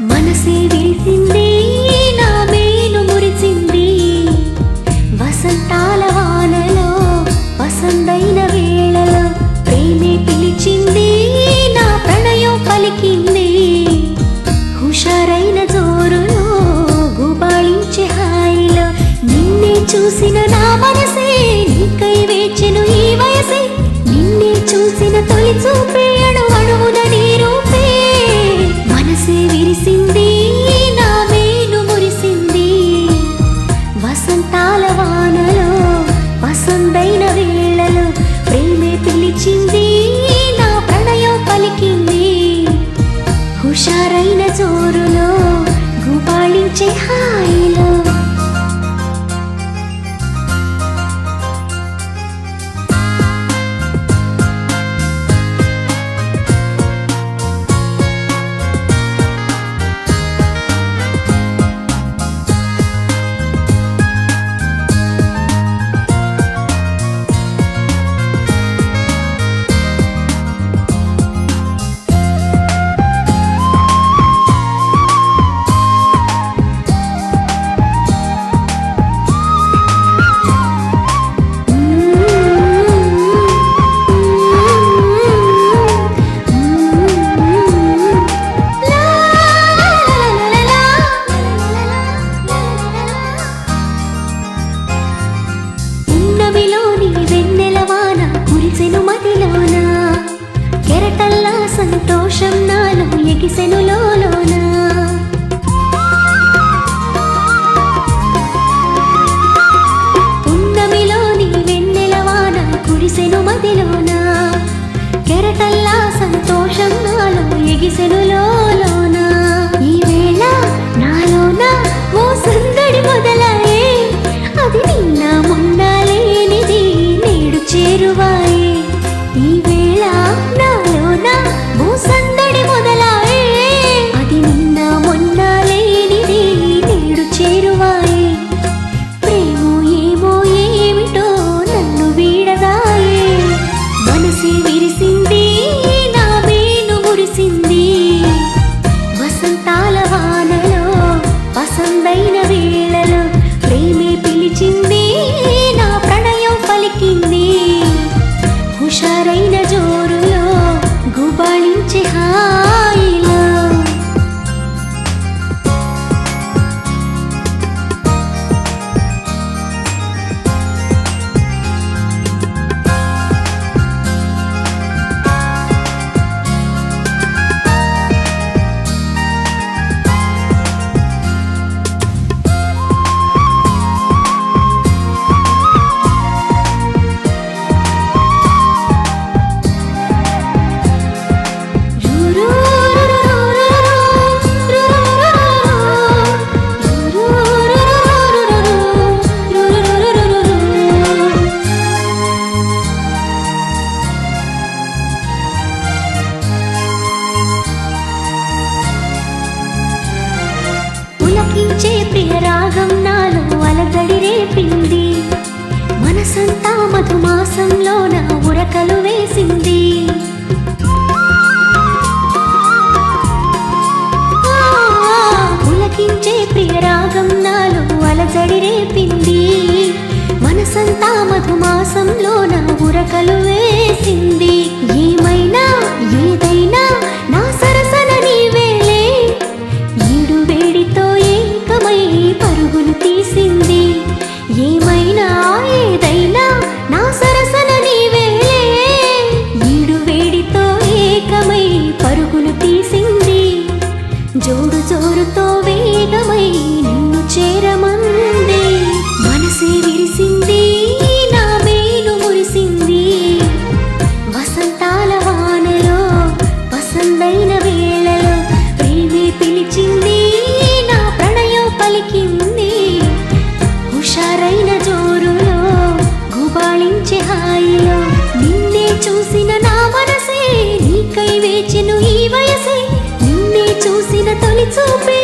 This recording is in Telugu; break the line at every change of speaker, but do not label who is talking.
మనసే విరిసింది నా మేను మురిసింది వసంతాల వానలో వసంతైన వేళలో ప్రేమే పిలిచింది నా ప్రణయం పలికింది హుషారైన జోరులో గుబాళించే హాయిలో నిన్నే చూసిన నా మనసే నీకై వేచెను ఈ వయసే నిన్నే చూసిన తొలి చూపే అణువణువున నీ రూపే మనసే విరిసింది నా మేను మురిసింది వసంతాల వానలో వసంతైన వేళలో ప్రేమే పిలిచింది నా ప్రణయం పలికింది హుషారైన జోరులో గుబాళించే హాయిలో కెరటల్లా సంతోషం నాలో ఎగిసెను లోలోన పున్నమిలోని వెన్నెలవాన కురిసెను మదిలోన కెరటల్లా సంతోషం నాలో ఎగిసెను లోలోన ఈ వేళ నాలోన ఓ సందడి మొదలాయే అది నిన్న మొన్న లేనిది నేడు చేరువాయే ఈ వేళ నాలోన ఓ సందడి మొదలాయే అది నిన్న మొన్న లేనిది నేడు చేరువాయే ప్రేమో ఏమో ఏమిటో నన్ను వీడదాయే మనసే విరిసింది నా మేను మురిసింది వసంతాల వానలో వసంతైన వేళలో ప్రేమే పిలిచింది నా ప్రణయం పలికింది హుషారైన జోరులో గుబాళించే హాయిలో పులకించే ప్రియ రాగం నాలో అలజడి రేపింది మనసంతా మధుమాసంలో నా ఉరకలు వేసింది పులకించే ప్రియ రాగం నాలో అలజడి రేపింది మనసంతా మధుమాసంలో నా ఉరకలు వేసింది ఏమైనా ఏదైనా నా సరసన నీవేలే ఈడు వేడితో ఏకమై పరుగులు తీసింది ఏమైనా ఏదైనా నా సరసన నీవేలే ఈడు వేడితో ఏకమై పరుగులు తీసింది జోడు జోరుతో వేగమై నిన్ను చేరమంది మనసే విరిసింది నా మేను మురిసింది వసంతాల వానలో వసంతైన వేళలో ప్రేమే పిలిచింది నా ప్రణయం పలికింది హుషారైన జోరులో గుబాళించే హాయిలో నిన్నే చూసిన నా మనసే నీకై వేచెను ఈ వయసే నిన్నే చూసిన తొలి చూపే